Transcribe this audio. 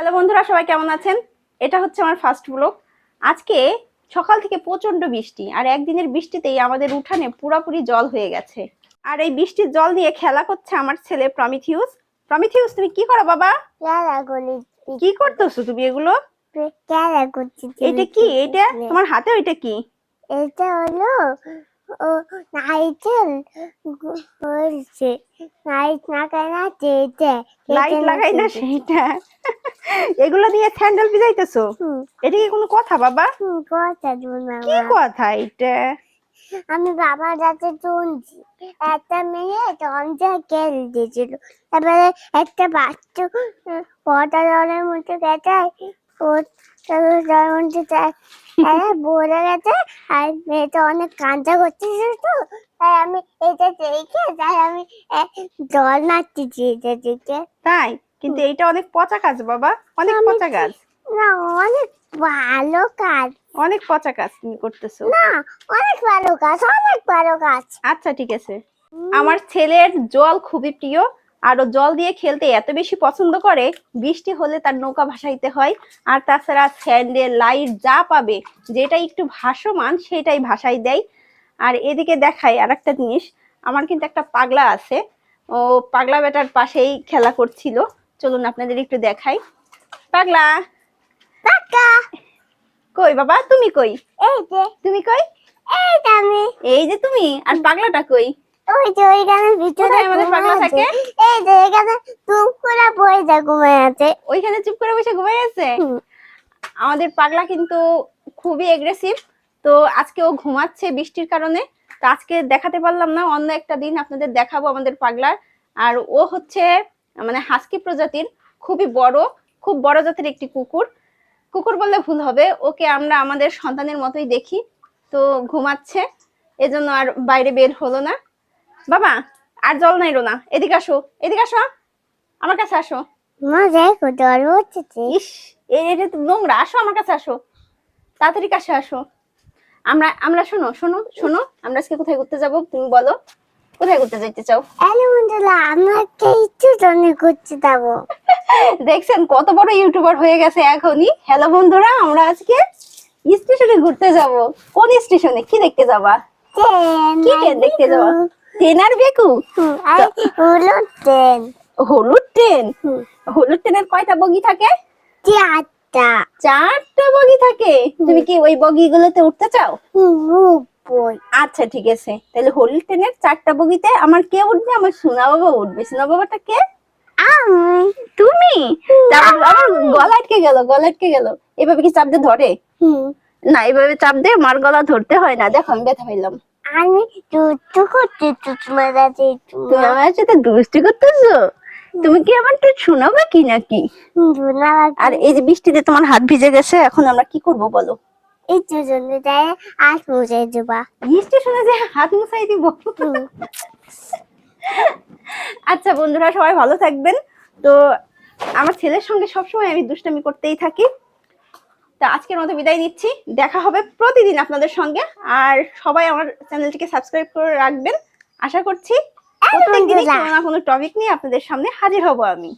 Hello বন্ধুরা, সবাই কেমন আছেন? এটা হচ্ছে আমার ফার্স্ট ব্লগ। আজকে সকাল থেকে প্রচন্ড বৃষ্টি, আর একদিনের বৃষ্টিতেই আমাদের উঠানে পুরোপুরি জল হয়ে গেছে। আর এই বৃষ্টির জল দিয়ে খেলা করছে আমার ছেলে প্রমিথিউস। প্রমিথিউস, তুমি কি করো বাবা? কি করতেছো তুমি এগুলো? এটা কি? এটা তোমার হাতে ওইটা কি? এটা হলো নাইটেল হয়েছে। লাইট লাগাই না যেটা, লাইট লাগাই না সেটা। এগুলো দিয়ে স্যান্ডেল ভিজাইতেছো? এটা কি কোনো কথা বাবা? কথা কি কথা এটা? আমি বাবার কাছে শুনছি একটা মেয়ে দরজা কেল দিয়েছিল, এবারে একটা বাচ্চা পটা জলের মধ্যে গেছে, জলের মধ্যে বলে গেছে, আর মেয়েটা অনেক কাঁদা করতেছিল। তো তাই আমি এটা দেখে আমি জল নাচতেছি এটা দেখে। তাই? কিন্তু এইটা অনেক পচা কাজ বাবা, অনেক পচা কাজ। না, অনেক ভালো কাজ। অনেক পচা কাজ তুমি করতেছো। না, অনেক ভালো কাজ, অনেক ভালো কাজ। আচ্ছা ঠিক আছে। আমার ছেলের জল খুবই প্রিয়, আর ও জল দিয়ে খেলতে এত বেশি পছন্দ করে, বৃষ্টি হলে তার নৌকা ভাসাইতে হয়। আর তাছাড়া স্যান্ডেল, লাইট যা পাবে, যেটা একটু ভাসমান সেটাই ভাসাই দেয়। আর এদিকে দেখাই আর একটা জিনিস, আমার কিন্তু একটা পাগলা আছে, ও পাগলা বেটার পাশেই খেলা করছিল। চলুন আপনাদের একটু দেখাই। পাগলা কই বাবা? তুমি কই? এই যে তুমি কই? এই যে আমি। এই যে তুমি। আর পাগলাটা কই? ওই যে ওইখানে ভিতরে আমাদের পাগলা থাকে। এই যে এখানে চুপ করে বসে ঘুমিয়ে আছে। ওইখানে চুপ করে বসে ঘুমিয়ে আছে। আমাদের পাগলা কিন্তু খুবই এগ্রেসিভ। তো আজকে ও ঘুমাচ্ছে বৃষ্টির কারণে, তো আজকে দেখাতে পারলাম না, অন্য একটা দিন আপনাদের দেখাবো আমাদের পাগলার। আর ও হচ্ছে মানে হাস্কি প্রজাতির, খুবই বড়, খুব বড় জাতের একটি কুকুর। কুকুর বললে ভুল হবে, ওকে আমরা আমাদের সন্তানের মতোই দেখি। তো ঘুমাচ্ছে, এজন্য আর বাইরে বের হলো না। বাবা আর জল নাইরো না, এদিকে আসো, এদিকে আসো, আমার কাছে আসো। মা দেখো জল হচ্ছে। ইস, এটা তো নোংরা, আসো আমার কাছে আসো, তাড়াতাড়ি কাছে আসো। আমরা আমরা শোনো শোনো শোনো, আমরা আজকে কোথায় ঘুরতে যাব তুমি বলো? কোথায় ঘুরতে যেতে চাও? আলহামদুলিল্লাহ, আমরা একটা স্টেশনে ঘুরতে যাবো। দেখছেন কত বড় ইউটিউবার হয়ে গেছে এখনই। হ্যালো বন্ধুরা, আমরা আজকে স্টেশনে ঘুরতে যাব। কোন স্টেশনে? কি দেখতে যাবা? কি ট্রেন দেখতে যাবা? ট্রেন আর বেকু? হলুদ ট্রেন। হলুদ ট্রেন? হলুদ ট্রেনের কয়টা বগি থাকে? চারটা বগি থাকে। তুমি কি ওই বগিগুলোতে উঠতে চাও? আচ্ছা ঠিক আছে, তাহলে হলুদ ট্রেনের চারটা বগিতে আমার কে উঠবে? আমার সোনা বাবা উঠবে। সোনা বাবাটা কে? তুমি? আমার গলা আটকে গেল, গলা আটকে গেল। এভাবে কি চাপ দিয়ে ধরে? না, এভাবে চাপ দিয়ে মার গলা ধরতে হয় না। দেখো আমি ব্যথা পাইলাম। আমি দুষ্টু করছি, তুমি আমার সাথে দুষ্টু করতেছো? তুমি কি আমার তো শোনাবে কি নাকি? আর এই যে বৃষ্টিতে তোমার হাত ভিজে গেছে, এখন আমরা কি করব বলো? স্টেশনে যাই হাত মুছাই দেবা। স্টেশনে যে হাত মুছাই দিব? আচ্ছা বন্ধুরা, সবাই ভালো থাকবেন। তো আমার ছেলের সঙ্গে সবসময় আমি দুষ্টামি করতেই থাকি। তা আজকের মতো বিদায় নিচ্ছি, দেখা হবে প্রতিদিন আপনাদের সঙ্গে। আর সবাই আমার চ্যানেলটিকে সাবস্ক্রাইব করে রাখবেন। আশা করছি প্রত্যেকদিনই কোনো না কোনো টপিক নিয়ে আপনাদের সামনে হাজির হব আমি।